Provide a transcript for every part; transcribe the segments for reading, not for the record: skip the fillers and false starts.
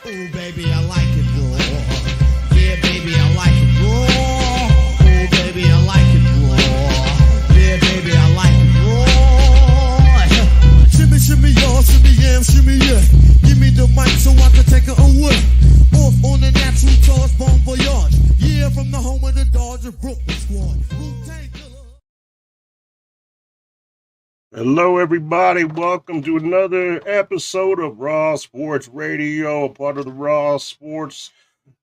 Ooh, baby, I like it raw. Yeah, baby, I like it raw. Ooh, baby, I like it raw. Yeah, baby, I like it raw. Shimmy, shimmy, y'all, shimmy, yam, shimmy, yeah. Give me the mic so I can take it away. Off on the natural charge, bon voyage. Yeah, from the home of the Dodgers, Brooklyn squad. Wu-Tang Killer. Hello, everybody. Welcome to another episode of Raw Sports Radio, a part of the Raw Sports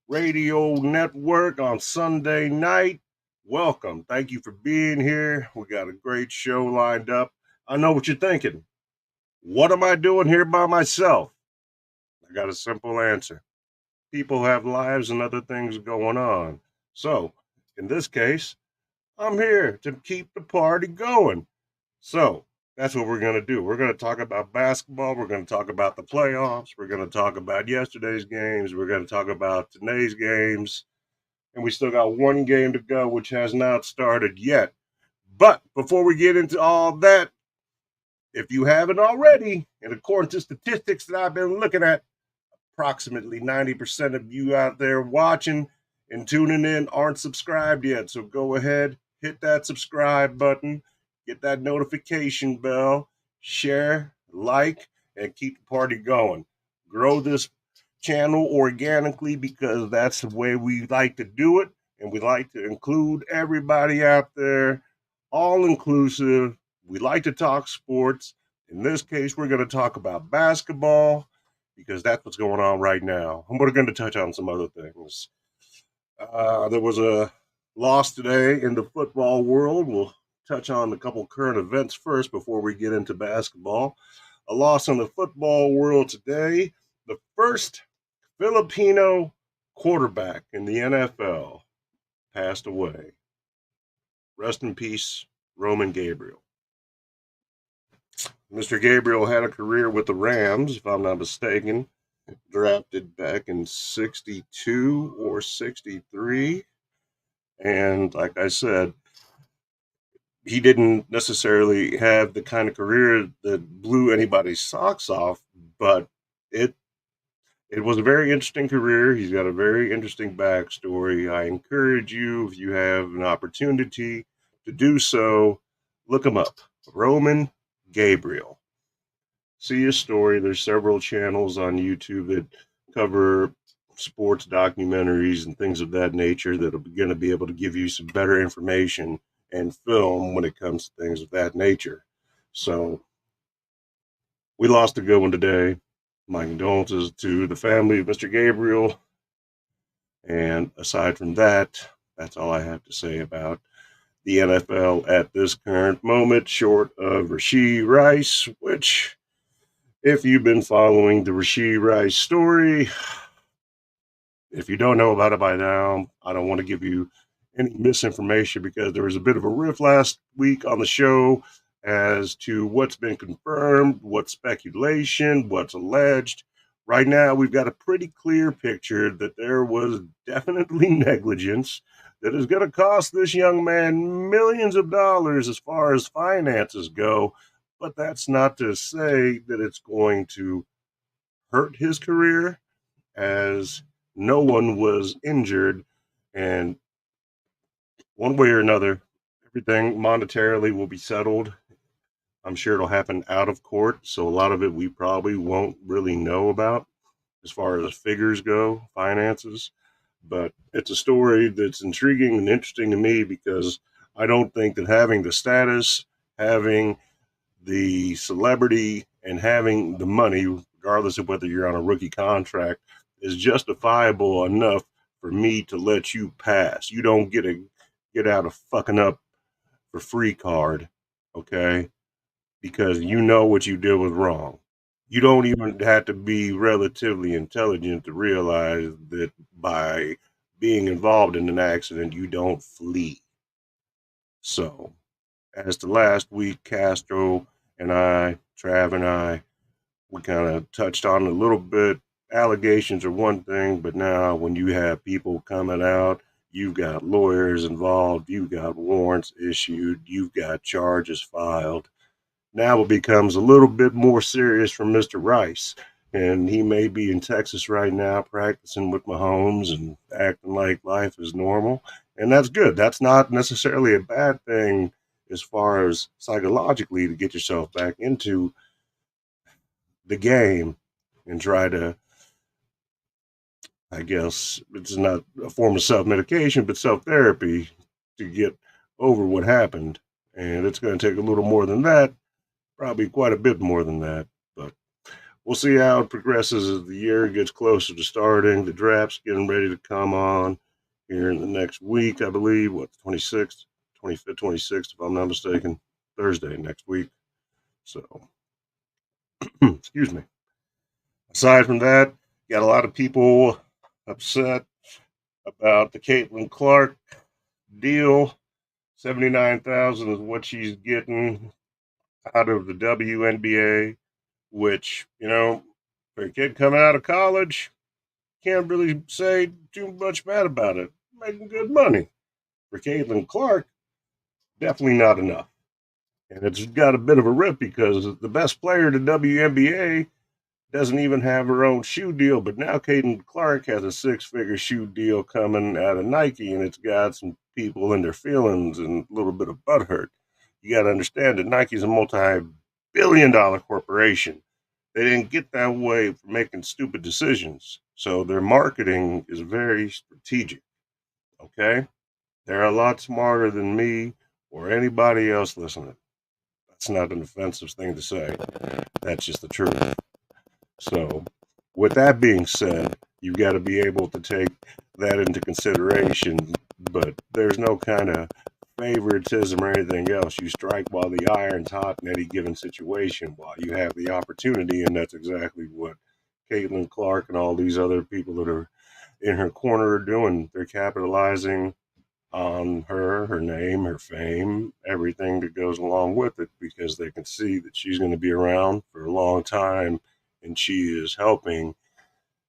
Radio Network on Sunday night. Welcome. Thank you for being here. We got a great show lined up. I know what you're thinking. What am I doing here by myself? I got a simple answer. People have lives and other things going on. So, in this case, I'm here to keep the party going. So, that's what we're going to do. We're going to talk about basketball. We're going to talk about the playoffs. We're going to talk about yesterday's games. We're going to talk about today's games. And we still got one game to go, which has not started yet. But before we get into all that, if you haven't already, and according to statistics that I've been looking at, approximately 90% of you out there watching and tuning in aren't subscribed yet. So go ahead, hit that subscribe button. Get that notification bell, share, like, and keep the party going. Grow this channel organically because that's the way we like to do it. And we like to include everybody out there, all inclusive. We like to talk sports. In this case, we're going to talk about basketball because that's what's going on right now. And we're going to touch on some other things. There was a loss today in the football world. We'll touch on a couple current events first before we get into basketball. A loss in the football world today. The first Filipino quarterback in the NFL passed away. Rest in peace, Roman Gabriel. Mr. Gabriel had a career with the Rams, if I'm not mistaken, drafted back in 62 or 63. And like I said, he didn't necessarily have the kind of career that blew anybody's socks off, but it was a very interesting career. He's got a very interesting backstory. I encourage you, if you have an opportunity to do so, look him up. Roman Gabriel. See his story. There's several channels on YouTube that cover sports documentaries and things of that nature that are going to be able to give you some better information and film when it comes to things of that nature. So we lost a good one today. My condolences to the family of Mr. Gabriel. And aside from that, that's all I have to say about the NFL at this current moment, short of Rashee Rice, which, if you've been following the Rashee Rice story, if you don't know about it by now, I don't want to give you any misinformation because there was a bit of a riff last week on the show as to what's been confirmed, what's speculation, what's alleged. Right now, we've got a pretty clear picture that there was definitely negligence that is going to cost this young man millions of dollars as far as finances go. But that's not to say that it's going to hurt his career, as no one was injured. And one way or another, everything monetarily will be settled. I'm sure it'll happen out of court, so a lot of it we probably won't really know about as far as figures go, finances. But it's a story that's intriguing and interesting to me because I don't think that having the status, having the celebrity, and having the money, regardless of whether you're on a rookie contract, is justifiable enough for me to let you pass. You don't get a get out of fucking up for free card, okay? Because you know what you did was wrong. You don't even have to be relatively intelligent to realize that by being involved in an accident, you don't flee. So, as to last week, Castro and I, Trav and I, we kind of touched on it a little bit. Allegations are one thing, but now when you have people coming out, you've got lawyers involved, you've got warrants issued, you've got charges filed. Now it becomes a little bit more serious for Mr. Rice. And he may be in Texas right now practicing with Mahomes and acting like life is normal. And that's good. That's not necessarily a bad thing as far as psychologically to get yourself back into the game and try to, I guess, it's not a form of self medication, but self therapy to get over what happened. And it's going to take a little more than that, probably quite a bit more than that. But we'll see how it progresses as the year gets closer to starting. The draft's getting ready to come on here in the next week, I believe. What, 26th, 25th, 26th, if I'm not mistaken. Thursday next week. So, excuse me. Aside from that, got a lot of people upset about the Caitlin Clark deal. 79,000 is what she's getting out of the WNBA, which, for a kid coming out of college, can't really say too much bad about it. Making good money. For Caitlin Clark, definitely not enough. And it's got a bit of a rip because the best player in the WNBA doesn't even have her own shoe deal, but now Caitlin Clark has a six-figure shoe deal coming out of Nike, and it's got some people in their feelings and a little bit of butthurt. You got to understand that Nike's a multi-billion-dollar corporation. They didn't get that way for making stupid decisions, so their marketing is very strategic. Okay, they're a lot smarter than me or anybody else listening. That's not an offensive thing to say. That's just the truth. So, with that being said, you've got to be able to take that into consideration, but there's no kind of favoritism or anything else. You strike while the iron's hot in any given situation while you have the opportunity, and that's exactly what Caitlin Clark and all these other people that are in her corner are doing. They're capitalizing on her name, her fame, everything that goes along with it because they can see that she's going to be around for a long time and she is helping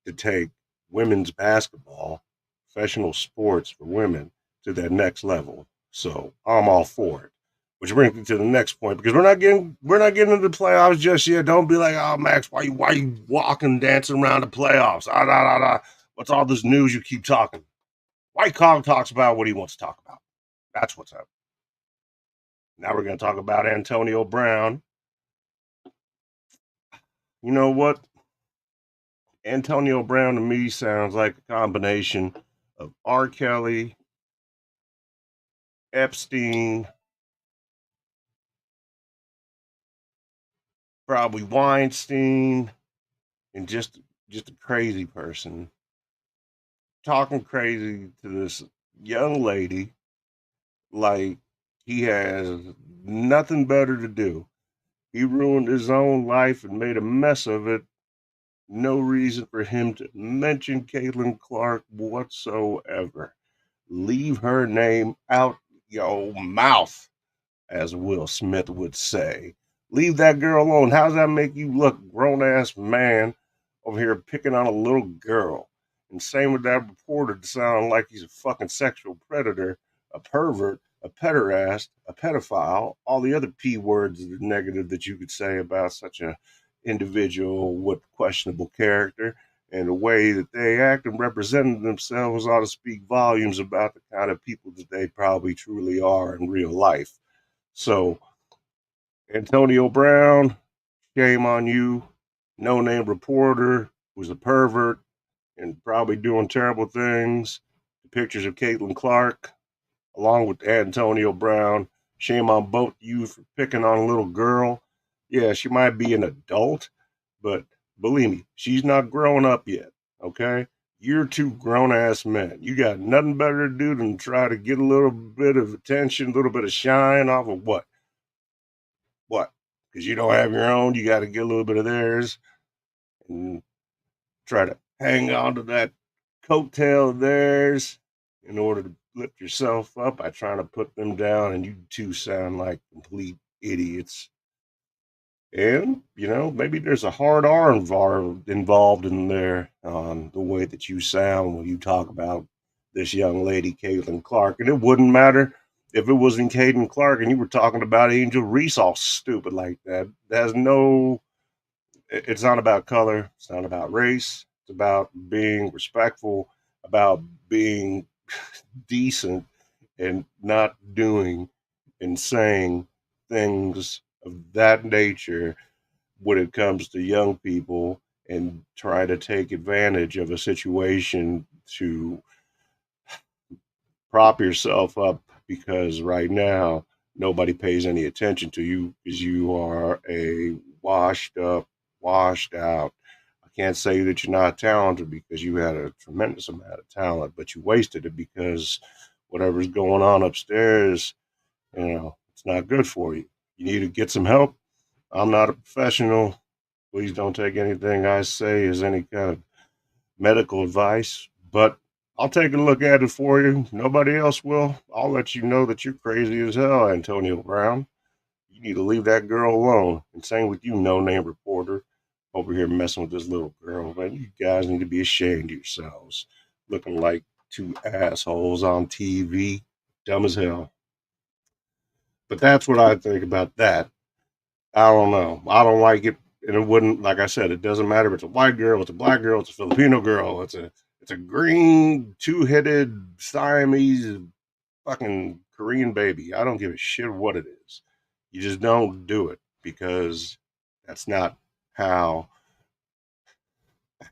to take women's basketball, professional sports for women, to that next level. So I'm all for it. Which brings me to the next point because we're not getting into the playoffs just yet. Don't be like, oh Max, why you walking dancing around the playoffs? Ah, da, da, da. What's all this news you keep talking? White Cog talks about what he wants to talk about. That's what's up. Now we're going to talk about Antonio Brown. You know what? Antonio Brown to me sounds like a combination of R. Kelly, Epstein, probably Weinstein, and just a crazy person talking crazy to this young lady like he has nothing better to do. He ruined his own life and made a mess of it. No reason for him to mention Caitlin Clark whatsoever. Leave her name out your mouth, as Will Smith would say. Leave that girl alone. How does that make you look, grown ass man, over here picking on a little girl? And same with that reporter to sound like he's a fucking sexual predator, a pervert, a pederast, a pedophile, all the other P words negative that you could say about such a individual with questionable character and the way that they act and represent themselves ought to speak volumes about the kind of people that they probably truly are in real life. So, Antonio Brown, shame on you. No name reporter who's a pervert and probably doing terrible things. The pictures of Caitlin Clark, along with Antonio Brown. Shame on both you for picking on a little girl. Yeah, she might be an adult, but believe me, she's not grown up yet. Okay? You're two grown ass men. You got nothing better to do than try to get a little bit of attention, a little bit of shine off of what? What? Because you don't have your own, you got to get a little bit of theirs and try to hang on to that coattail of theirs in order to lift yourself up by trying to put them down, and you two sound like complete idiots. And, maybe there's a hard R involved in there on the way that you sound when you talk about this young lady, Caitlin Clark. And it wouldn't matter if it wasn't Caitlin Clark and you were talking about Angel Reese all stupid like that. There's no It's not about color. It's not about race. It's about being respectful, about being decent, and not doing and saying things of that nature when it comes to young people and try to take advantage of a situation to prop yourself up because right now nobody pays any attention to you because you are a washed up, washed out. I can't say that you're not talented because you had a tremendous amount of talent, but you wasted it because whatever's going on upstairs, it's not good for you. You need to get some help. I'm not a professional. Please don't take anything I say as any kind of medical advice, but I'll take a look at it for you. Nobody else will. I'll let you know that you're crazy as hell, Antonio Brown. You need to leave that girl alone. And same with you, no name reporter, over here messing with this little girl. Man, you guys need to be ashamed of yourselves. Looking like two assholes on TV. Dumb as hell. But that's what I think about that. I don't know. I don't like it. And it wouldn't, like I said, it doesn't matter if it's a white girl, it's a black girl, it's a Filipino girl, it's a green two-headed Siamese fucking Korean baby. I don't give a shit what it is. You just don't do it because that's not how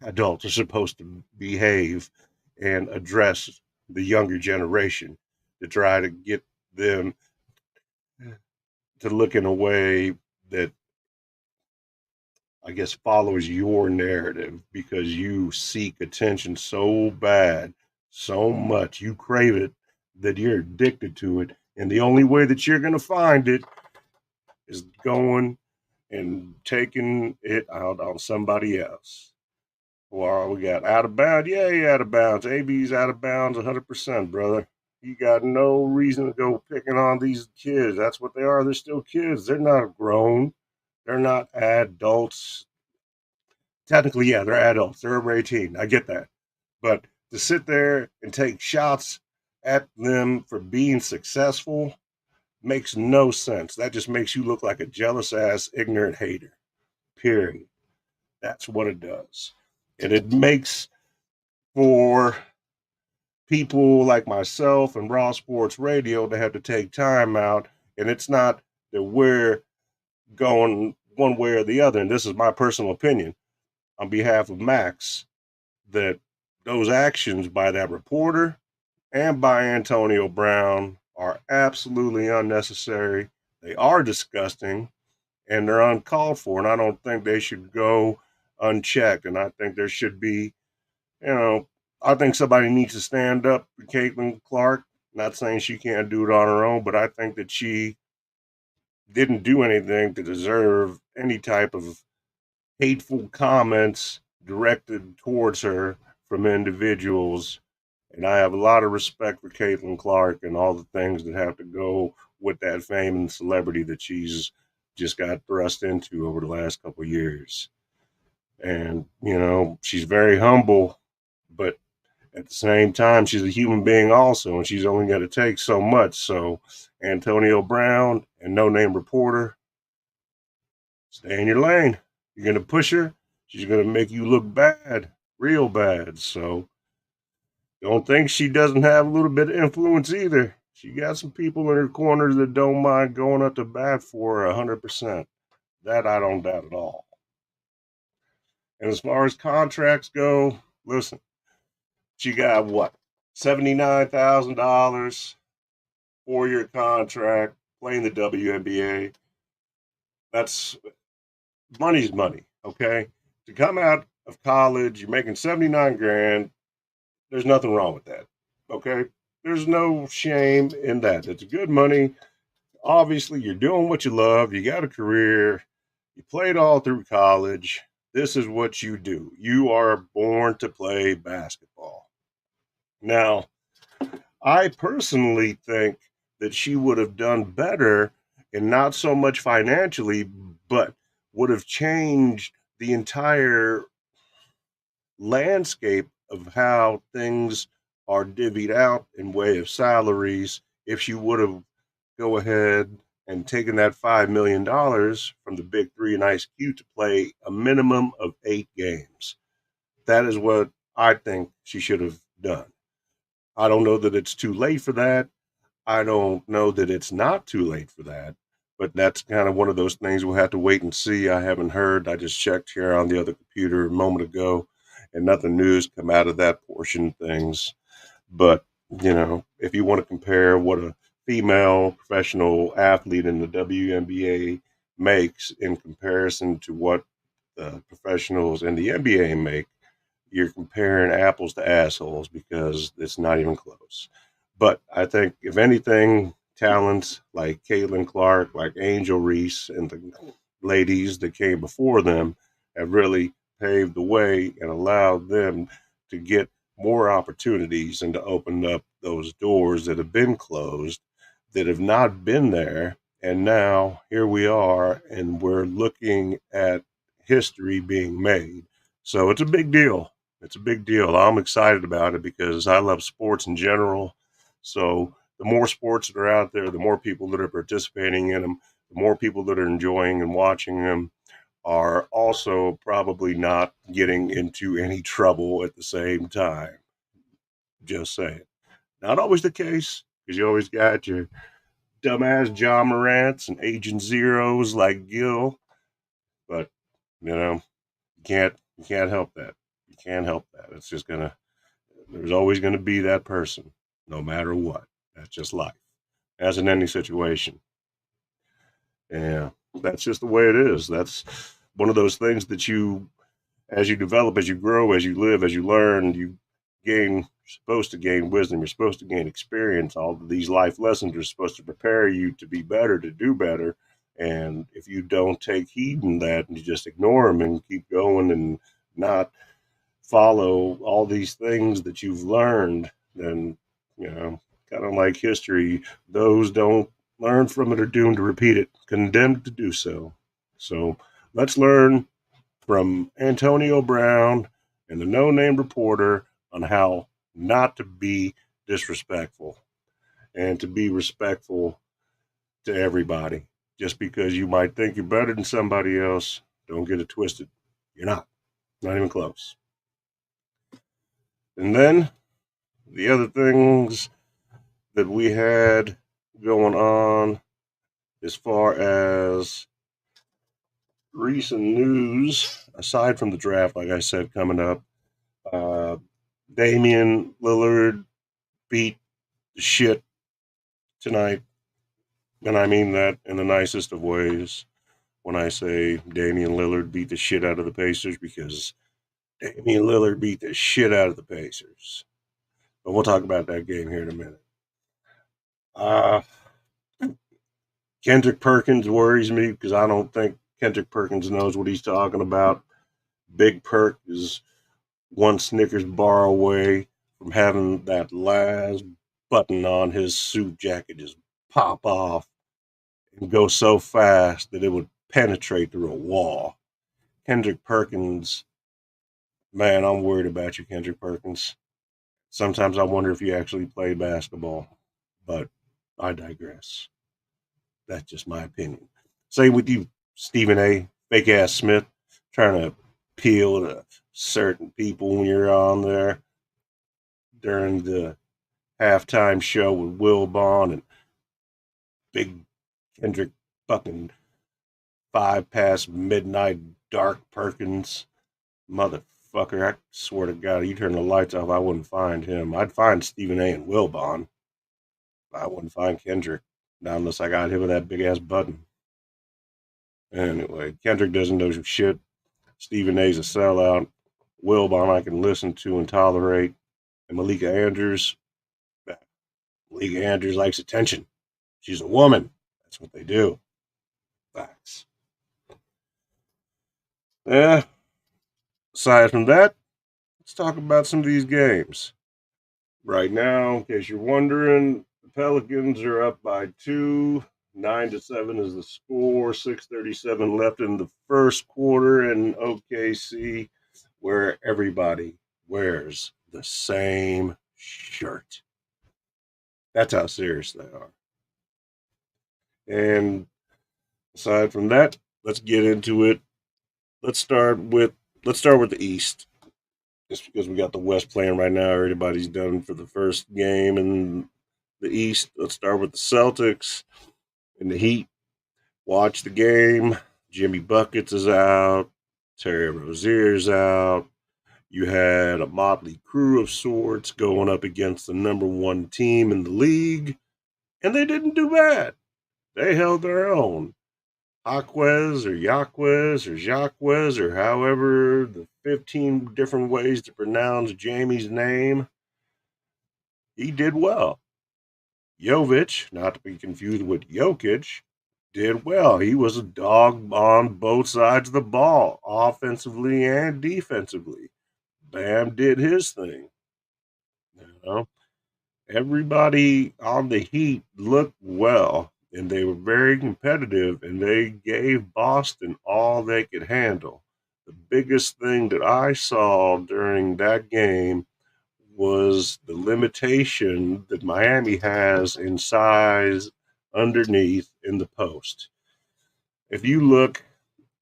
adults are supposed to behave and address the younger generation to try to get them to look in a way that I guess follows your narrative because you seek attention so bad, so much, you crave it that you're addicted to it. And the only way that you're going to find it is going and taking it out on somebody else. Well, we got out of bounds. Yeah, you out of bounds. AB's out of bounds 100%, brother. You got no reason to go picking on these kids. That's what they are. They're still kids. They're not grown. They're not adults. Technically, yeah, they're adults. They're over 18. I get that. But to sit there and take shots at them for being successful makes no sense. That just makes you look like a jealous ass, ignorant hater. Period. That's what it does. And it makes for people like myself and Raw Sports Radio to have to take time out. And it's not that we're going one way or the other. And this is my personal opinion on behalf of Max that those actions by that reporter and by Antonio Brown are absolutely unnecessary. They are disgusting and they're uncalled for. And I don't think they should go unchecked. And I think there should be, I think somebody needs to stand up for Caitlin Clark. Not saying she can't do it on her own, but I think that she didn't do anything to deserve any type of hateful comments directed towards her from individuals. And I have a lot of respect for Caitlin Clark and all the things that have to go with that fame and celebrity that she's just got thrust into over the last couple of years. And, she's very humble, but at the same time, she's a human being also, and she's only going to take so much. So, Antonio Brown and No Name Reporter, stay in your lane. You're going to push her, she's going to make you look bad, real bad. So, don't think she doesn't have a little bit of influence either. She got some people in her corner that don't mind going up to bat for her 100%. That I don't doubt at all. And as far as contracts go, listen, she got what? $79,000 4-year contract playing the WNBA. That's money's money, okay? To come out of college, you're making 79 grand. There's nothing wrong with that, okay? There's no shame in that. It's good money. Obviously, you're doing what you love. You got a career. You played all through college. This is what you do. You are born to play basketball. Now, I personally think that she would have done better and not so much financially, but would have changed the entire landscape of how things are divvied out in way of salaries if she would have go ahead and taking that $5 million from the Big Three and Ice Cube to play a minimum of 8 games. That is what I think she should have done. I don't know that it's too late for that. I don't know that it's not too late for that, but that's kind of one of those things we'll have to wait and see. I haven't heard. I just checked here on the other computer a moment ago, and nothing new's come out of that portion of things. But, if you want to compare what a female professional athlete in the WNBA makes in comparison to what the professionals in the NBA make, you're comparing apples to assholes because it's not even close. But I think, if anything, talents like Caitlin Clark, like Angel Reese, and the ladies that came before them have really paved the way and allowed them to get more opportunities and to open up those doors that have been closed, that have not been there. And now here we are, and we're looking at history being made. So it's a big deal. It's a big deal. I'm excited about it because I love sports in general. So the more sports that are out there, the more people that are participating in them, the more people that are enjoying and watching them are also probably not getting into any trouble at the same time. Just saying. Not always the case, because you always got your dumbass John Morants and Agent Zeros like Gil, but you can't help that. You can't help that. It's just there's always gonna be that person, no matter what. That's just life, as in any situation. Yeah, that's just the way it is. That's one of those things that as you develop, as you grow, as you live, as you learn, you're supposed to gain wisdom. You're supposed to gain experience. All of these life lessons are supposed to prepare you to be better, to do better. And if you don't take heed in that and you just ignore them and keep going and not follow all these things that you've learned, then, kind of like history, those don't learn from it are doomed to repeat it, condemned to do so. So let's learn from Antonio Brown and the No Name Reporter on how not to be disrespectful and to be respectful to everybody. Just because you might think you're better than somebody else, don't get it twisted. You're not. Not even close. And then the other things that we had going on as far as recent news, aside from the draft, like I said, coming up, Damian Lillard beat the shit tonight. And I mean that in the nicest of ways when I say Damian Lillard beat the shit out of the Pacers, because Damian Lillard beat the shit out of the Pacers. But we'll talk about that game here in a minute. Kendrick Perkins worries me because I don't think Kendrick Perkins knows what he's talking about. Big Perk is one Snickers bar away from having that last button on his suit jacket just pop off and go so fast that it would penetrate through a wall. Kendrick Perkins, man, I'm worried about you, Kendrick Perkins. Sometimes I wonder if you actually play basketball, but I digress. That's just my opinion. Same with you, Stephen A. Fake ass Smith, trying to appeal to certain people when you're on there during the halftime show with Will Bond and Big Kendrick fucking 5 past midnight Dark Perkins. Motherfucker, I swear to God, you turn the lights off, I wouldn't find him. I'd find Stephen A. and Will Bond. I wouldn't find Kendrick, not unless I got hit with that big ass button. Anyway, Kendrick doesn't know shit. Stephen A's a sellout. Will Bond I can listen to and tolerate. And Malika Andrews likes attention. She's a woman. That's what they do. Facts. Yeah. Aside from that, let's talk about some of these games. Right now, in case you're wondering, the Pelicans are up by 2. 9-7 is the score. 6:37 left in the first quarter in OKC, where everybody wears the same shirt. That's how serious they are. And aside from that, let's get into it. Let's start with the East. Just because we got the West playing right now, everybody's done for the first game in the East. Let's start with the Celtics and the Heat. Watch the game. Jimmy Buckets is out. Terry Rozier's out. You had a motley crew of sorts going up against the number one team in the league, and they didn't do bad. They held their own. Jaquez or Yaquez or Jacques or however the 15 different ways to pronounce Jamie's name, he did well. Jovic, not to be confused with Jokic, did well. He was a dog on both sides of the ball, offensively and defensively. Bam did his thing. You know, everybody on the Heat looked well, and they were very competitive, and they gave Boston all they could handle. The biggest thing that I saw during that game was the limitation that Miami has in size underneath in the post. If you look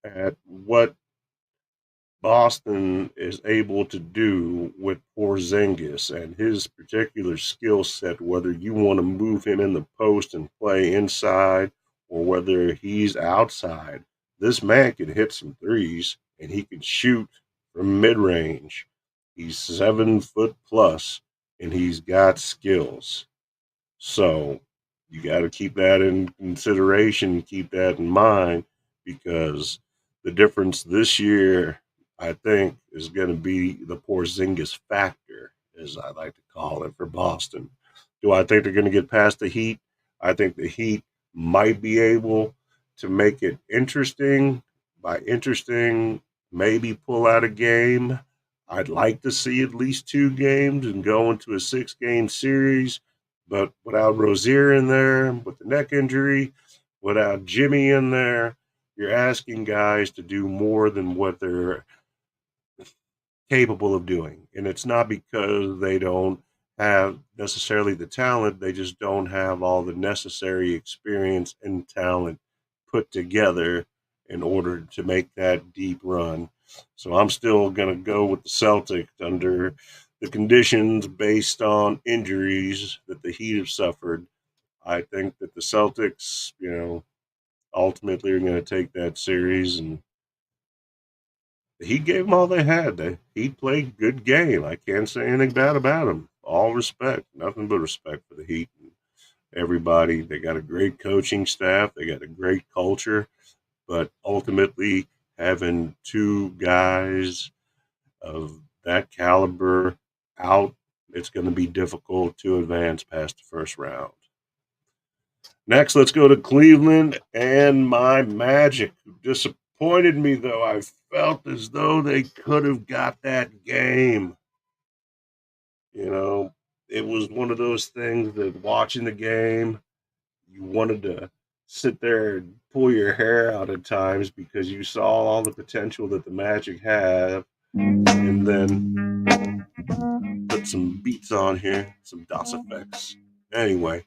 at what Boston is able to do with Porzingis and his particular skill set, whether you want to move him in the post and play inside or whether he's outside, this man can hit some threes and he can shoot from mid range. He's 7 foot plus and he's got skills. So you got to keep that in consideration, keep that in mind, because the difference this year, I think, is going to be the Porzingis factor, as I like to call it, for Boston. Do I think they're going to get past the Heat? I think the Heat might be able to make it interesting. By interesting, maybe pull out a game. I'd like to see at least 2 games and go into a 6-game series. But without Rozier in there, with the neck injury, without Jimmy in there, you're asking guys to do more than what they're capable of doing. And it's not because they don't have necessarily the talent, they just don't have all the necessary experience and talent put together in order to make that deep run. So I'm still going to go with the Celtics under the conditions based on injuries that the Heat have suffered. I think that the Celtics, ultimately are going to take that series, and the Heat gave them all they had. He played good game. I can't say anything bad about him. All respect, nothing but respect for the Heat. Everybody, they got a great coaching staff. They got a great culture, but ultimately having 2 guys of that caliber out, it's going to be difficult to advance past the first round. Next, let's go to Cleveland and my Magic, who disappointed me, though. I felt as though they could have got that game. It was one of those things that watching the game, you wanted to sit there and pull your hair out at times because you saw all the potential that the Magic have. And then put some beats on here, some DOS effects. Anyway,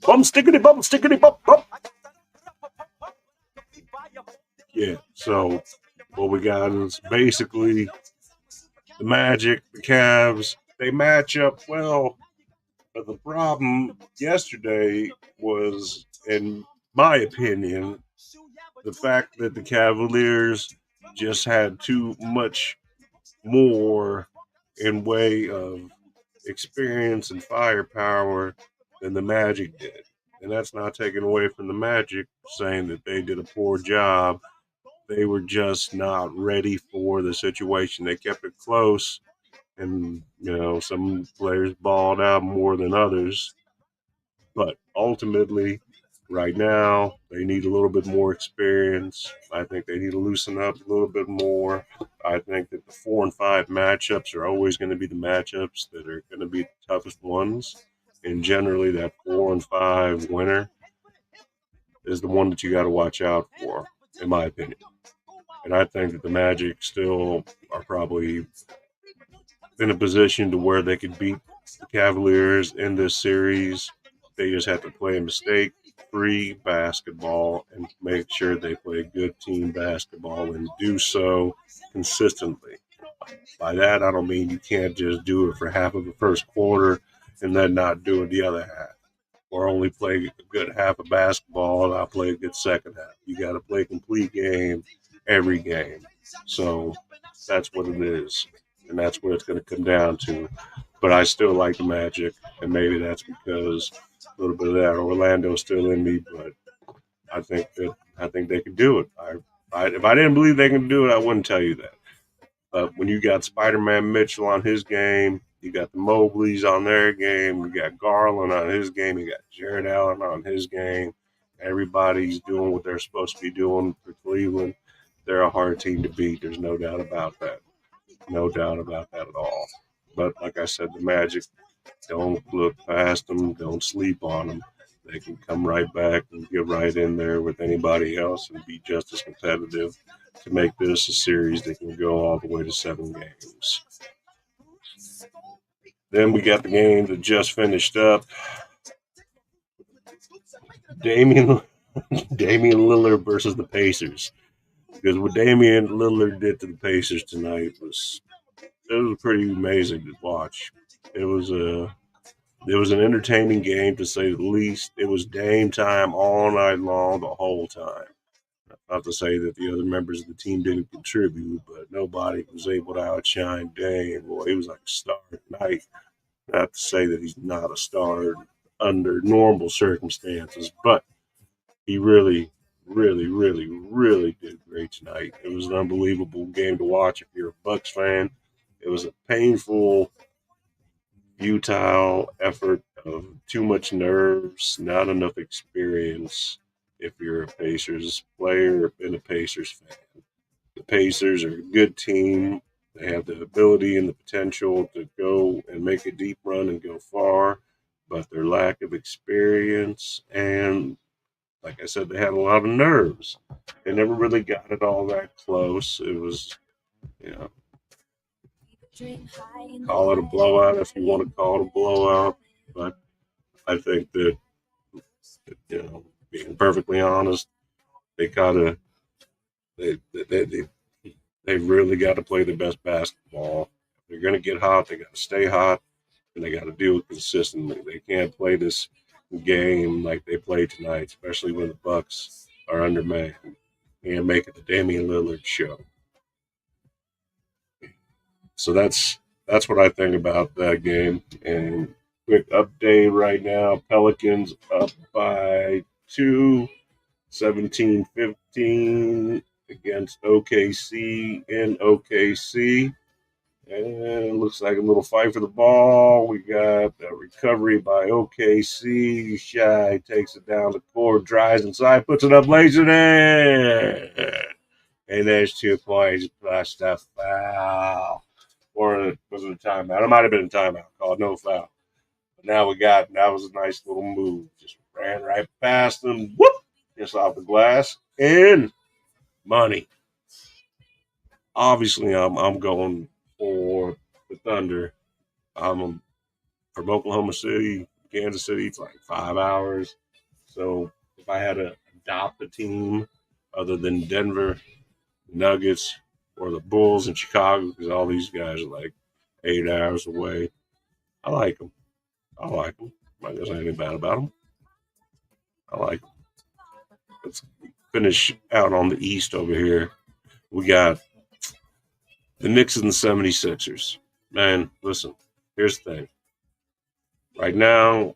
bum stickity bum bum. Yeah, so what we got is basically the Magic, the Cavs. They match up well, but the problem yesterday was, in my opinion, the fact that the Cavaliers just had too much more in way of experience and firepower than the Magic did. And that's not taken away from the Magic, saying that they did a poor job. They were just not ready for the situation. They kept it close, and some players balled out more than others. But ultimately, right now, they need a little bit more experience. I think they need to loosen up a little bit more. I think that the 4 and 5 matchups are always going to be the matchups that are going to be the toughest ones. And generally, that 4 and 5 winner is the one that you got to watch out for, in my opinion. And I think that the Magic still are probably in a position to where they could beat the Cavaliers in this series. They just have to play mistake-free basketball and make sure they play good team basketball and do so consistently. By that, I don't mean you can't just do it for half of the first quarter and then not do it the other half, or only play a good half of basketball and not play a good second half. You got to play a complete game every game. So that's what it is, and that's what it's going to come down to. But I still like the Magic, and maybe that's because a little bit of that Orlando's still in me. But I think they can do it. If I didn't believe they can do it, I wouldn't tell you that. When you got Spider-Man Mitchell on his game, you got the Mobleys on their game, you got Garland on his game, you got Jared Allen on his game. Everybody's doing what they're supposed to be doing for Cleveland. They're a hard team to beat. There's no doubt about that. No doubt about that at all. But like I said, the Magic, don't look past them. Don't sleep on them. They can come right back and get right in there with anybody else and be just as competitive to make this a series that can go all the way to 7 games. Then we got the game that just finished up. Damian Lillard versus the Pacers. Because what Damian Lillard did to the Pacers tonight was pretty amazing to watch. It was an entertaining game to say the least. It was Dame time all night long, the whole time. Not to say that the other members of the team didn't contribute, but nobody was able to outshine Dame. Boy, he was like a star tonight. Not to say that he's not a star under normal circumstances, but he really, really, really, really did great tonight. It was an unbelievable game to watch if you're a Bucks fan. It was a painful, futile effort of too much nerves, not enough experience if you're a Pacers player and a Pacers fan. The Pacers are a good team. They have the ability and the potential to go and make a deep run and go far, but their lack of experience and, like I said, they had a lot of nerves. They never really got it all that close. It was, call it a blowout if you want to call it a blowout, but I think that, being perfectly honest, they they really got to play their best basketball. If they're going to get hot, they got to stay hot, and they got to do it consistently. They can't play this game like they played tonight, especially when the Bucks are undermanned, and make it the Damian Lillard show. So that's what I think about that game. And quick update right now: Pelicans up by 2, 17-15 against OKC in OKC. And it looks like a little fight for the ball. We got a recovery by OKC. Shy takes it down the court, drives inside, puts it up, lays it in. And there's 2 points plus the foul. Or was it a timeout? It might have been a timeout called, no foul. But now that was a nice little move. Just ran right past them. Whoop! Just off the glass. And money. Obviously, I'm going for the Thunder. I'm from Oklahoma City, Kansas City. It's like 5 hours. So if I had to adopt a team other than Denver, Nuggets, or the Bulls in Chicago, because all these guys are like 8 hours away, I like them. I'm not going to say anything bad about them. I like them. Let's finish out on the East over here. We got the Knicks and the 76ers. Man, listen, here's the thing. Right now,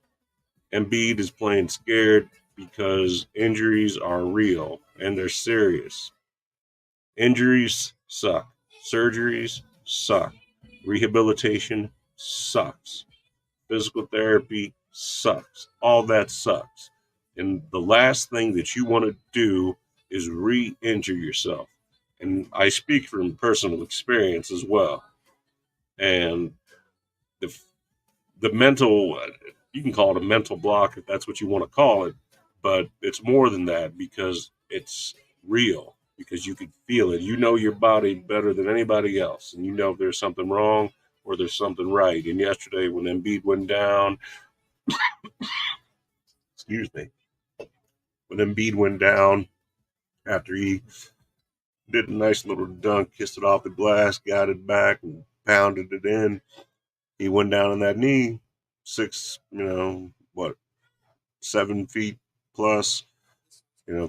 Embiid is playing scared because injuries are real and they're serious. Injuries suck. Surgeries suck. Rehabilitation sucks. Physical therapy sucks. All that sucks. And the last thing that you want to do is re-injure yourself. And I speak from personal experience as well. And the mental, you can call it a mental block if that's what you want to call it, but it's more than that because it's real, because you can feel it. You know your body better than anybody else, and you know if there's something wrong or there's something right. And yesterday when Embiid went down, Excuse me. When Embiid went down after he did a nice little dunk, kissed it off the glass, got it back, and pounded it in. He went down on that knee, six, 7 feet plus,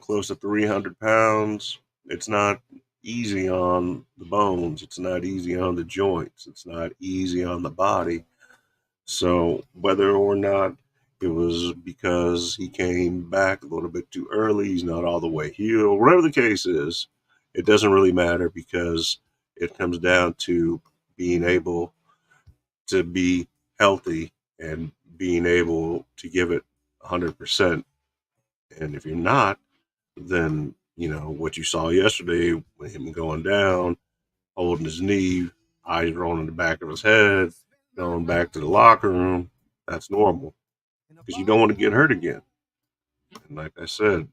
close to 300 pounds. It's not easy on the bones. It's not easy on the joints. It's not easy on the body. So whether or not it was because he came back a little bit too early, he's not all the way healed, whatever the case is, it doesn't really matter because it comes down to being able to be healthy and being able to give it 100%. And if you're not, then, what you saw yesterday with him going down, holding his knee, eyes rolling in the back of his head, going back to the locker room, that's normal because you don't want to get hurt again. And like I said,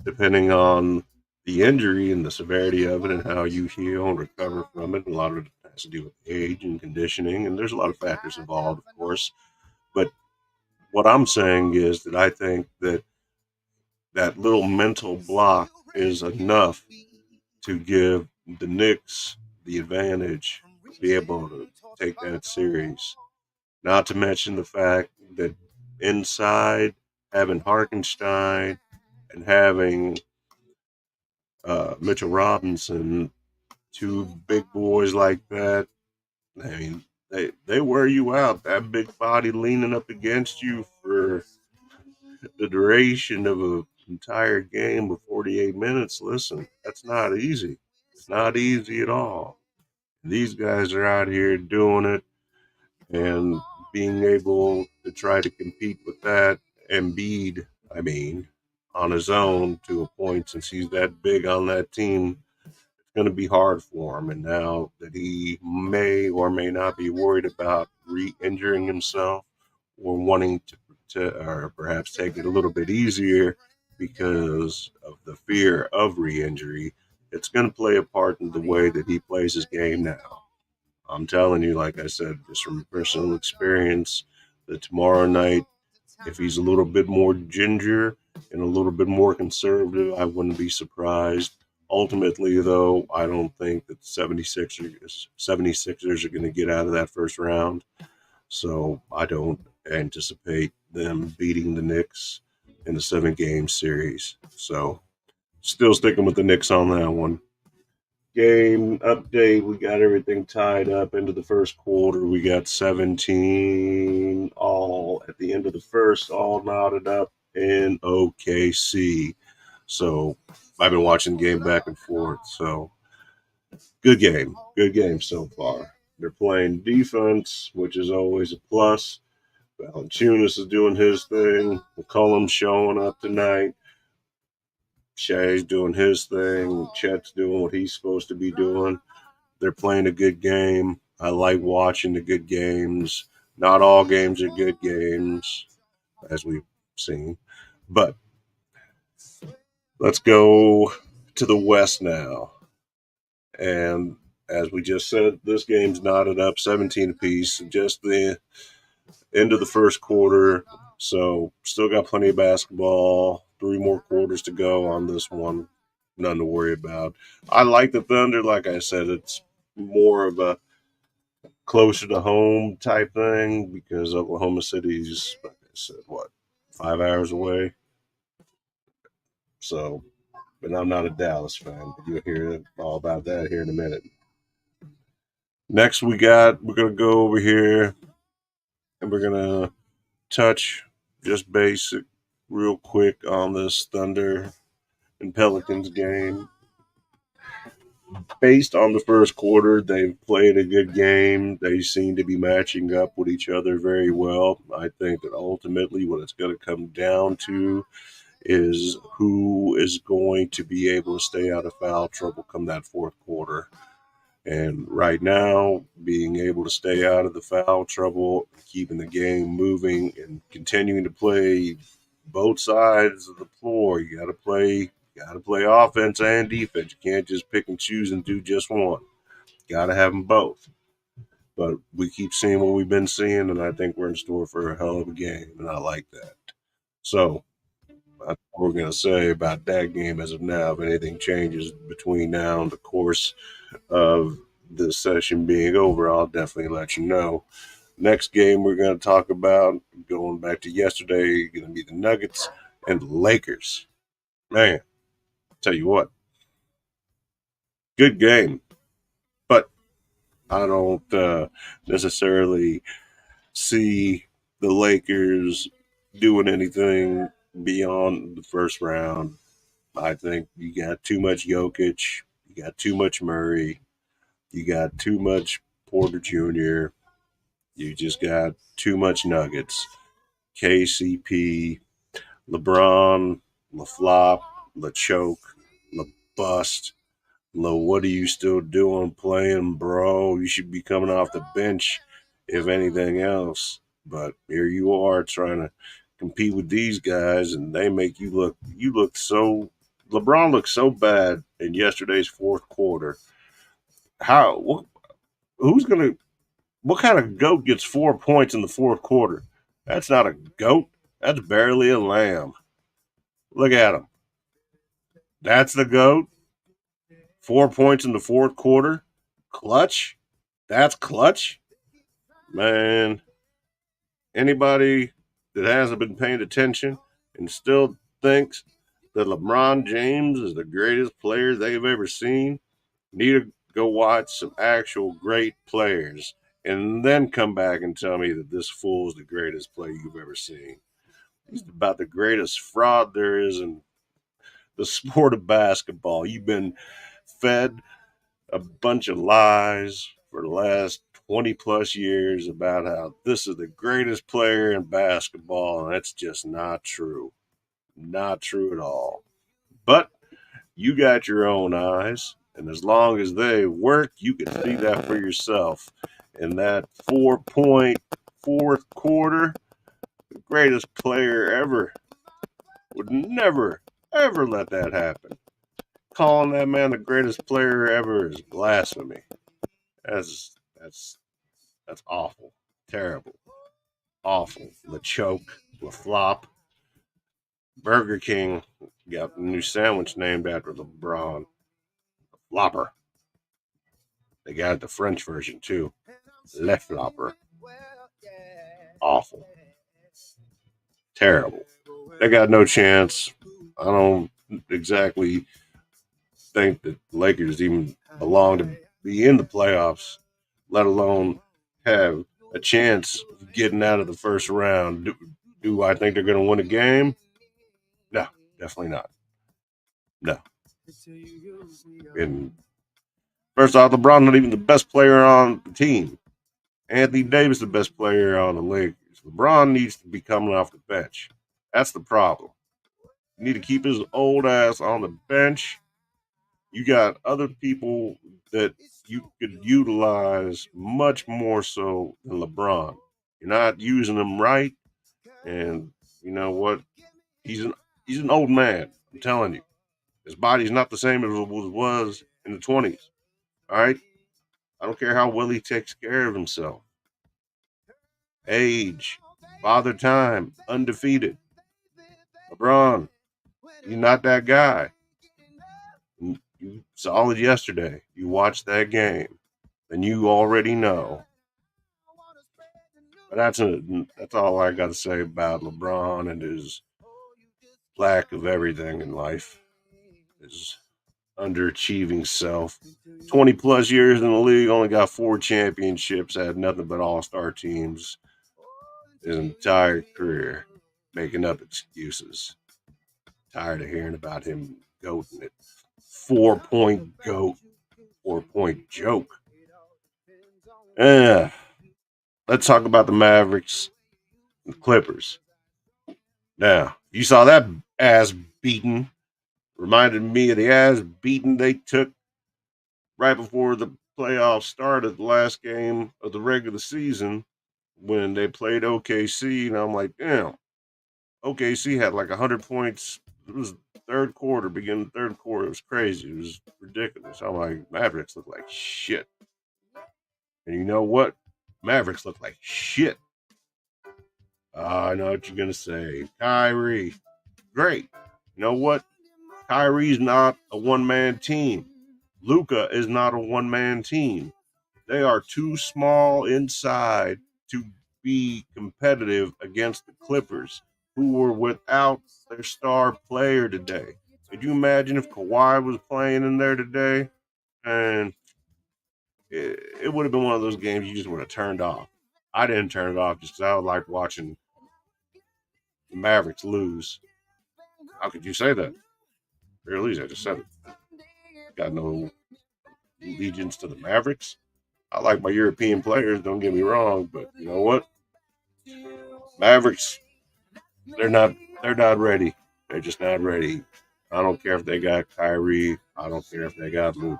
depending on the injury and the severity of it and how you heal and recover from it, a lot of it has to do with age and conditioning, and there's a lot of factors involved, of course. But what I'm saying is that I think that that little mental block is enough to give the Knicks the advantage to be able to take that series. Not to mention the fact that inside having Harkenstein and having Mitchell Robinson, two big boys like that, I mean, they wear you out. That big body leaning up against you for the duration of an entire game of 48 minutes. Listen, that's not easy. It's not easy at all. These guys are out here doing it and being able to try to compete with that. Embiid, I mean, on his own to a point, since he's that big on that team, it's going to be hard for him. And now that he may or may not be worried about re-injuring himself or wanting to or perhaps take it a little bit easier because of the fear of re-injury, it's going to play a part in the way that he plays his game now. I'm telling you, like I said, just from personal experience, that tomorrow night, if he's a little bit more ginger and a little bit more conservative, I wouldn't be surprised. Ultimately, though, I don't think that 76ers are going to get out of that first round. So I don't anticipate them beating the Knicks in a 7-game series. So still sticking with the Knicks on that one. Game update. We got everything tied up into the first quarter. We got 17 all at the end of the first, all knotted up in OKC. So I've been watching the game back and forth. So good game. Good game so far. They're playing defense, which is always a plus. Valanciunas is doing his thing. McCollum's showing up tonight. Shai's doing his thing. Chet's doing what he's supposed to be doing. They're playing a good game. I like watching the good games. Not all games are good games, as we've seen. But let's go to the West now. And as we just said, this game's knotted up 17 apiece. Just the end of the first quarter. So still got plenty of basketball. 3 more quarters to go on this one. Nothing to worry about. I like the Thunder. Like I said, it's more of a closer to home type thing because Oklahoma City's, like I said, 5 hours away. So, but I'm not a Dallas fan, but you'll hear all about that here in a minute. Next, we're going to go over here and we're going to touch just basic, real quick on this Thunder and Pelicans game. Based on the first quarter, they've played a good game. They seem to be matching up with each other very well. I think that ultimately what it's going to come down to is who is going to be able to stay out of foul trouble come that fourth quarter. And right now, being able to stay out of the foul trouble, keeping the game moving, and continuing to play both sides of the floor. You got to play offense and defense. You can't just pick and choose and do just one. Got to have them both. But we keep seeing what we've been seeing, and I think we're in store for a hell of a game, and I like that. So that's what we're going to say about that game as of now. If anything changes between now and the course of the session being over, I'll definitely let you know. Next game we're going to talk about, going back to yesterday, going to be the Nuggets and the Lakers. Man, tell you what, good game, but I don't necessarily see the Lakers doing anything beyond the first round. I think you got too much Jokic, you got too much Murray, you got too much Porter Jr., you just got too much Nuggets. KCP, LeBron, LaFlop, LaChoke, LaBust. What are you still doing playing, bro? You should be coming off the bench, if anything else. But here you are trying to compete with these guys, and they make you look. You look so. LeBron looked so bad in yesterday's fourth quarter. How? Who's gonna? What kind of goat gets 4 points in the fourth quarter? That's not a goat. That's barely a lamb. Look at him. That's the GOAT. 4 points in the fourth quarter. Clutch. That's clutch. Man, anybody that hasn't been paying attention and still thinks that LeBron James is the greatest player they've ever seen need to go watch some actual great players and then come back and tell me that this fool is the greatest player you've ever seen. He's about the greatest fraud there is in the sport of basketball. You've been fed a bunch of lies for the last 20 plus years about how this is the greatest player in basketball, and that's just not true. Not true at all. But you got your own eyes, and as long as they work, you can see that for yourself. In that 4-point fourth quarter, the greatest player ever would never, ever let that happen. Calling that man the greatest player ever is blasphemy. That's awful. Terrible. Awful. LaChoke, LaFlop. Burger King got a new sandwich named after LeBron. Flopper. They got the French version too. Le Flopper. Awful. Terrible. They got no chance. I don't exactly think that Lakers even belong to be in the playoffs, let alone have a chance of getting out of the first round. Do I think they're going to win a game? No, definitely not. No. And first off, LeBron not even the best player on the team. Anthony Davis the best player on the Lakers. LeBron needs to be coming off the bench. That's the problem. You need to keep his old ass on the bench. You got other people that you could utilize much more so than LeBron. You're not using him right, and you know what? He's an old man. I'm telling you, his body's not the same as it was in the 20s. All right, I don't care how well he takes care of himself. Age, father time, undefeated. LeBron, you're not that guy. You saw it yesterday. You watched that game, and you already know. But that's all I got to say about LeBron and his lack of everything in life. His underachieving self. 20 plus years in the league, only got 4 championships, had nothing but all-star teams his entire career, making up excuses. Tired of hearing about him goating it. 4-point goat, 4-point joke. Let's talk about the Mavericks and Clippers. Now, you saw that ass beating. Reminded me of the ass beating they took right before the playoffs started, the last game of the regular season when they played OKC. And I'm like, damn, OKC had like 100 points. It was third quarter, beginning third quarter. It was crazy. It was ridiculous. I'm like, Mavericks look like shit. And you know what? Mavericks look like shit. I know what you're going to say. Kyrie. Great. You know what? Kyrie's not a one-man team. Luka is not a one-man team. They are too small inside to be competitive against the Clippers, who were without their star player today. Could you imagine if Kawhi was playing in there today? And it would have been one of those games you just would have turned off. I didn't turn it off just because I would like watching the Mavericks lose. How could you say that? Or at least I just said it. Got no allegiance to the Mavericks. I like my European players, don't get me wrong, but you know what? Mavericks, they're not ready. They're just not ready. I don't care if they got Kyrie. I don't care if they got Luka.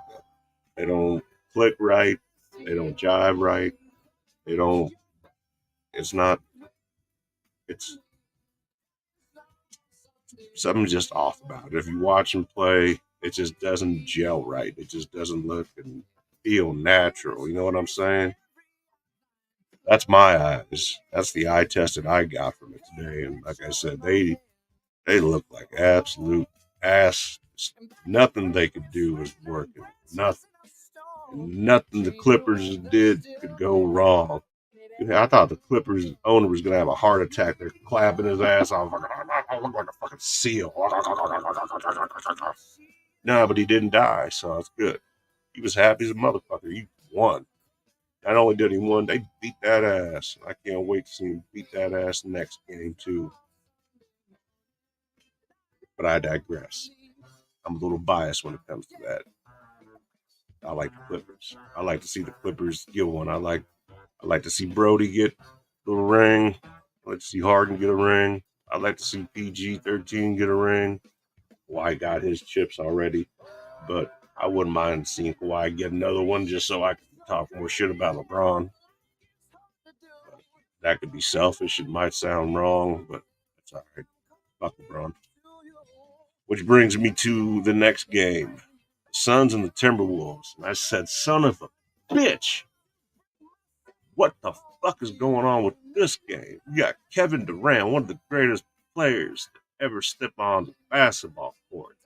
They don't click right. They don't jive right. They don't. It's not. It's something's just off about it. If you watch them play, it just doesn't gel right. It just doesn't look and feel natural. You know what I'm saying? That's my eyes. That's the eye test that I got from it today. And like I said, they look like absolute ass. Nothing they could do was working. Nothing. Nothing the Clippers did could go wrong. I thought the Clippers owner was gonna have a heart attack. They're clapping his ass off. I look like a fucking seal. No, but he didn't die, so that's good. He was happy as a motherfucker. He won. Not only did he win, they beat that ass. I can't wait to see him beat that ass next game too. But I digress. I'm a little biased when it comes to that. I like the Clippers. I like to see the Clippers get one. I like to see Brody get the ring. I like to see Harden get a ring. I'd like to see PG-13 get a ring. Kawhi got his chips already, but I wouldn't mind seeing Kawhi get another one just so I could talk more shit about LeBron. That could be selfish. It might sound wrong, but it's all right. Fuck LeBron. Which brings me to the next game. The Suns and the Timberwolves. And I said, son of a bitch. What the fuck is going on with this game? You got Kevin Durant, one of the greatest players to ever step on the basketball court.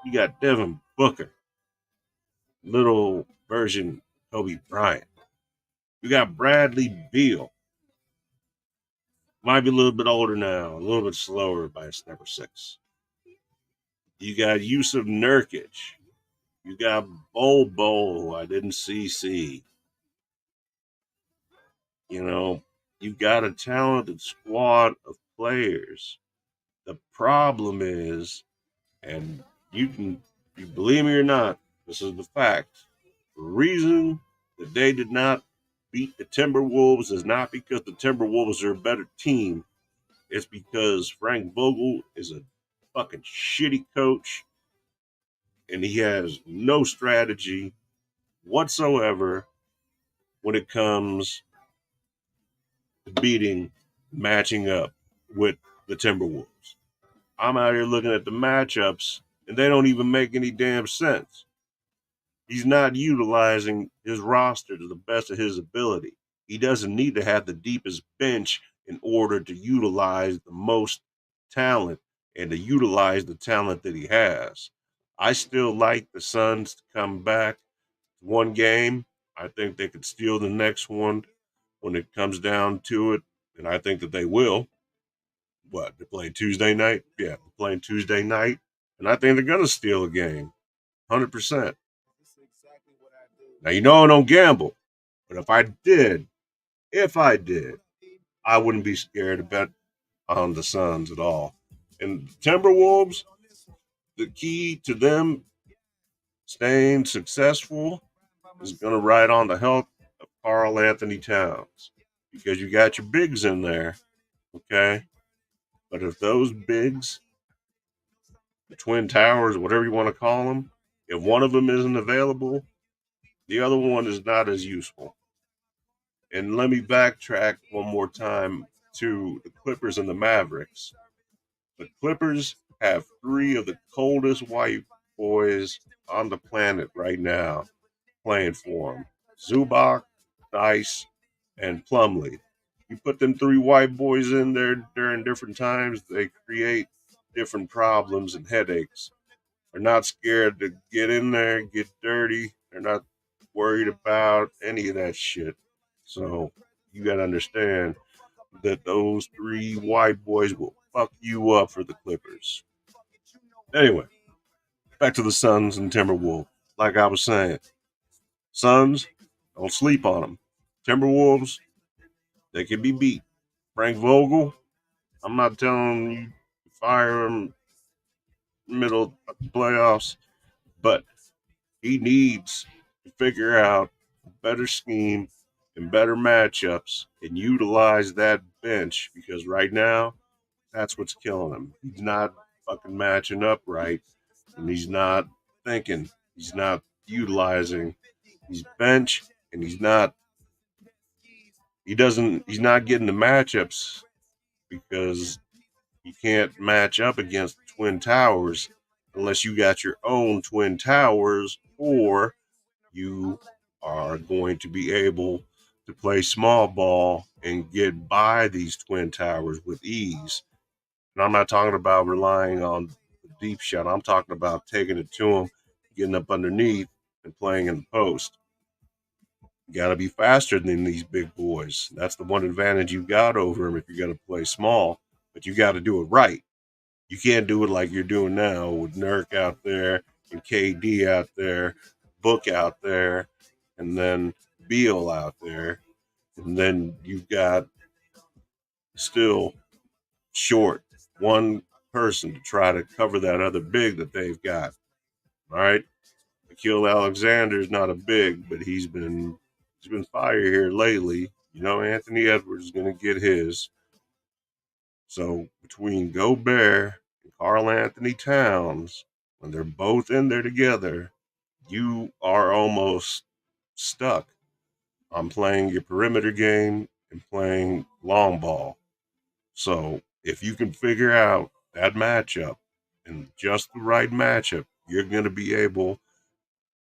You got Devin Booker, little version Kobe Bryant. You got Bradley Beal. Might be a little bit older now, a little bit slower by a step or six. You got Yusuf Nurkic. You got Bol, who I didn't see. You know, you've got a talented squad of players. The problem is, and you believe me or not, this is the fact. The reason that they did not beat the Timberwolves is not because the Timberwolves are a better team. It's because Frank Vogel is a fucking shitty coach and he has no strategy whatsoever when it comes to matching up with the Timberwolves. I'm out here looking at the matchups and they don't even make any damn sense. He's not utilizing his roster to the best of his ability. He doesn't need to have the deepest bench in order to utilize the most talent and to utilize the talent that he has. I still like the Suns to come back one game. I think they could steal the next one when it comes down to it, and I think that they will. What, they're playing Tuesday night? Yeah, they're playing Tuesday night, and I think they're going to steal a game, 100%. Now, you know I don't gamble, but if I did, I wouldn't be scared to bet on the Suns at all. And the Timberwolves, the key to them staying successful is going to ride on the health of Karl Anthony Towns because you got your bigs in there, okay? But if those bigs, the Twin Towers, whatever you want to call them, if one of them isn't available, the other one is not as useful. And let me backtrack one more time to the Clippers and the Mavericks. The Clippers have three of the coldest white boys on the planet right now playing for them. Zubac, Dice, and Plumlee. You put them three white boys in there during different times, they create different problems and headaches. They're not scared to get in there, get dirty. They're not worried about any of that shit. So you got to understand that those three white boys will fuck you up for the Clippers. Anyway, back to the Suns and Timberwolves. Like I was saying, Suns, don't sleep on them. Timberwolves, they can be beat. Frank Vogel, I'm not telling you to fire him middle of the playoffs, but he needs to figure out a better scheme and better matchups and utilize that bench because right now, that's what's killing him. He's not fucking matching up right, and he's not thinking. He's not utilizing. He's bench, and he's not. He doesn't. He's not getting the matchups because you can't match up against Twin Towers unless you got your own Twin Towers or you are going to be able to play small ball and get by these Twin Towers with ease. And I'm not talking about relying on the deep shot. I'm talking about taking it to them, getting up underneath, and playing in the post. You got to be faster than these big boys. That's the one advantage you got over them if you're going to play small, but you got to do it right. You can't do it like you're doing now with Nurk out there and KD out there, Book out there, and then Beal out there. And then you've got still short one person to try to cover that other big that they've got. All right. Akil Alexander's not a big, but he's been fire here lately. You know, Anthony Edwards is gonna get his. So between Gobert and Karl Anthony Towns, when they're both in there together, you are almost stuck on playing your perimeter game and playing long ball. So if you can figure out that matchup and just the right matchup, you're going to be able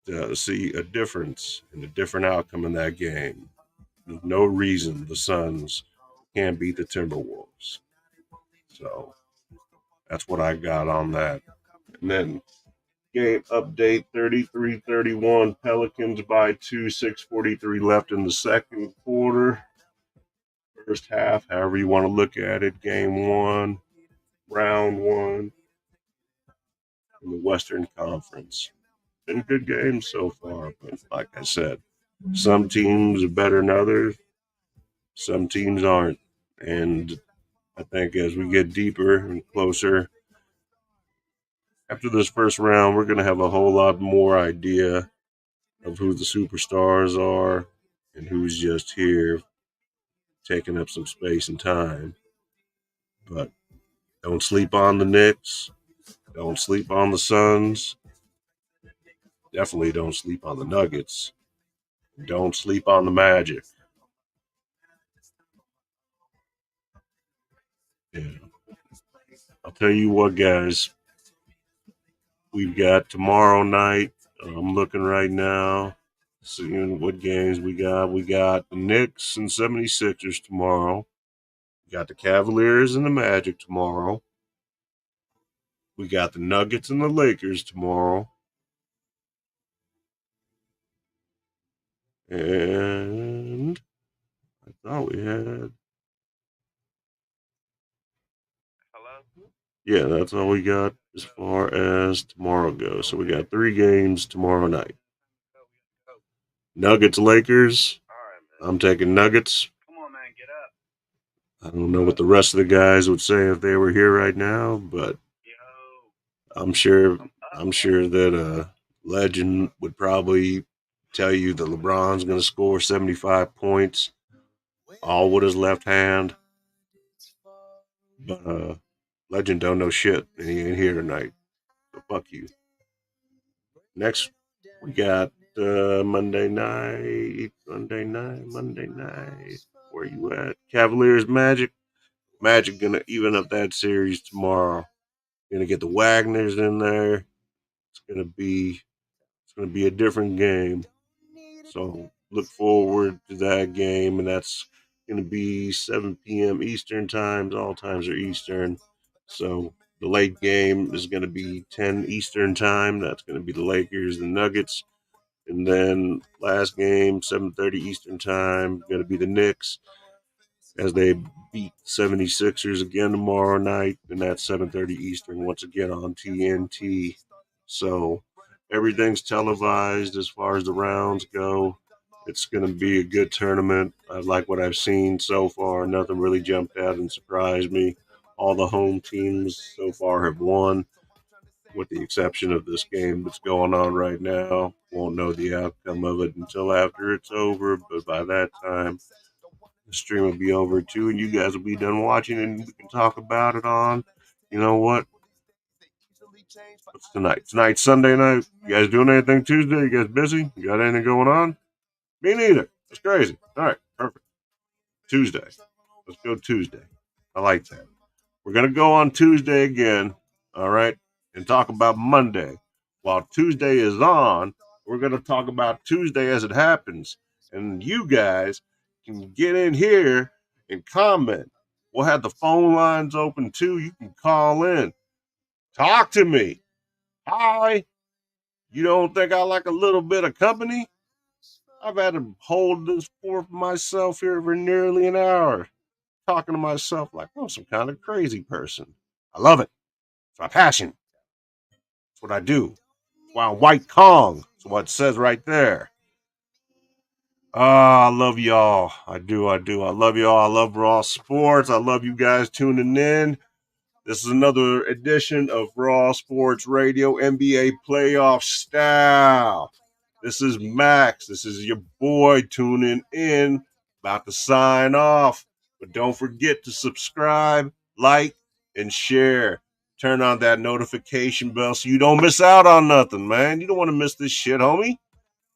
to see a difference and a different outcome in that game. There's no reason the Suns can't beat the Timberwolves. So that's what I got on that. And then game update 33-31. Pelicans by 2, 6:43 left in the second quarter. First half, however you want to look at it. Game one, round one in the Western Conference. Been good games so far, but like I said, some teams are better than others. Some teams aren't. And I think as we get deeper and closer after this first round, we're going to have a whole lot more idea of who the superstars are and who's just here taking up some space and time. But don't sleep on the Knicks. Don't sleep on the Suns. Definitely don't sleep on the Nuggets. Don't sleep on the Magic. Yeah. I'll tell you what, guys. We've got tomorrow night. I'm looking right now, seeing what games we got. We got the Knicks and 76ers tomorrow. We got the Cavaliers and the Magic tomorrow. We got the Nuggets and the Lakers tomorrow. And I thought we had. Yeah, that's all we got as far as tomorrow goes. So we got 3 games tomorrow night. Nuggets, Lakers. I'm taking Nuggets. I don't know what the rest of the guys would say if they were here right now, but I'm sure that Legend would probably tell you that LeBron's going to score 75 points, all with his left hand. But Legend don't know shit, and he ain't here tonight. So fuck you. Next, we got Monday night. Where you at? Cavaliers, Magic. Magic gonna even up that series tomorrow. Gonna get the Wagners in there. It's gonna be a different game. So look forward to that game, and that's going to be 7 p.m. Eastern times. All times are Eastern. So the late game is going to be 10 Eastern time. That's going to be the Lakers and Nuggets. And then last game, 7:30 Eastern time, going to be the Knicks as they beat 76ers again tomorrow night. And that's 7:30 Eastern once again on TNT. So everything's televised as far as the rounds go. It's going to be a good tournament. I like what I've seen so far. Nothing really jumped out and surprised me. All the home teams so far have won, with the exception of this game that's going on right now. Won't know the outcome of it until after it's over, but by that time, the stream will be over too, and you guys will be done watching, and we can talk about it on, you know what? What's tonight? Tonight's Sunday night. You guys doing anything Tuesday? You guys busy? You got anything going on? Me neither. That's crazy. All right, perfect. Tuesday. Let's go Tuesday. I like that. We're going to go on Tuesday again, all right, and talk about Monday. While Tuesday is on, we're going to talk about Tuesday as it happens. And you guys can get in here and comment. We'll have the phone lines open too. You can call in. Talk to me. Hi. You don't think I like a little bit of company? I've had to hold this for myself here for nearly an hour, talking to myself like I'm some kind of crazy person. I love it. It's my passion. It's what I do. It's why I'm White Kong. It's what it says right there. I love y'all. I do. I love y'all. I love Raw Sports. I love you guys tuning in. This is another edition of Raw Sports Radio, NBA playoff style. This is Max. This is your boy tuning in. About to sign off. But don't forget to subscribe, like, and share. Turn on that notification bell so you don't miss out on nothing, man. You don't want to miss this shit, homie.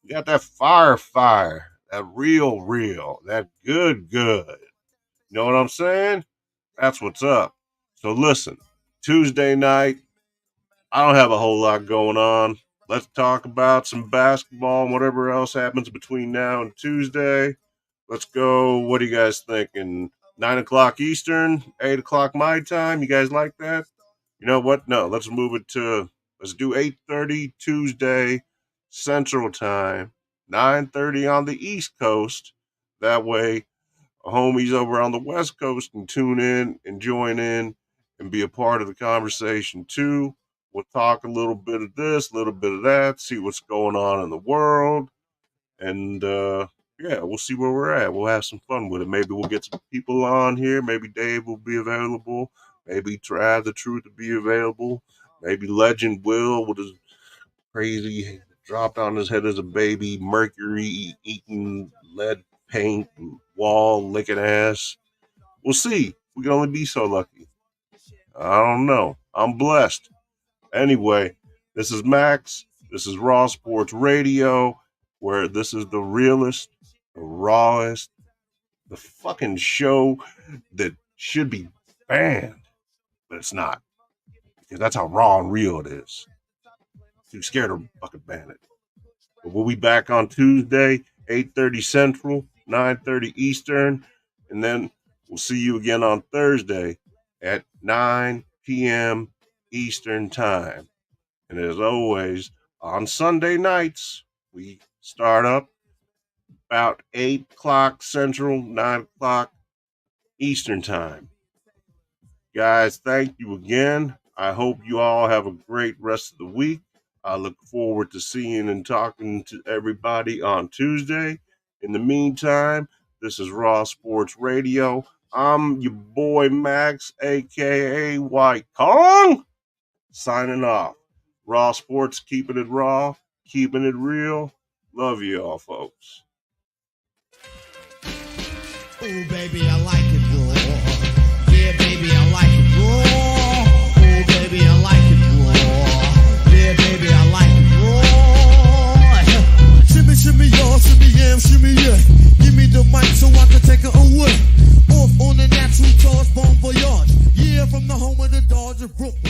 You got that fire. That real. That good. You know what I'm saying? That's what's up. So listen, Tuesday night, I don't have a whole lot going on. Let's talk about some basketball and whatever else happens between now and Tuesday. Let's go. What are you guys thinking? 9 o'clock Eastern, 8 o'clock my time. You guys like that? You know what? No, let's move it to, let's do 8:30 Tuesday Central Time, 9:30 on the East Coast. That way, homies over on the West Coast can tune in and join in and be a part of the conversation too. We'll talk a little bit of this, a little bit of that, see what's going on in the world. And, we'll see where we're at. We'll have some fun with it. Maybe we'll get some people on here. Maybe Dave will be available. Maybe Trav the Truth will be available. Maybe Legend Will with his crazy dropped on his head as a baby, mercury eating lead paint, wall licking ass. We'll see. We can only be so lucky. I don't know. I'm blessed. Anyway, this is Max. This is Raw Sports Radio, where this is the realest, the rawest, the fucking show that should be banned, but it's not. Because that's how raw and real it is. Too scared to fucking ban it. But we'll be back on Tuesday, 8:30 Central, 9:30 Eastern, and then we'll see you again on Thursday at 9 p.m. Eastern Time. And as always, on Sunday nights, we start up about 8 o'clock Central, 9 o'clock Eastern Time. Guys, thank you again. I hope you all have a great rest of the week. I look forward to seeing and talking to everybody on Tuesday. In the meantime, this is Raw Sports Radio. I'm your boy Max, a.k.a. White Kong, signing off. Raw Sports, keeping it raw, keeping it real. Love you all, folks. Oh, baby, I like it raw. Yeah, baby, I like it raw. Oh, baby, I like it raw. Yeah, baby, I like it raw. Shimmy, y'all, shimmy, yam, shimmy, yeah. Give me the mic so I can take it away. Off on the natural charge, bon voyage. Yeah, from the home of the Dodgers, Brooklyn.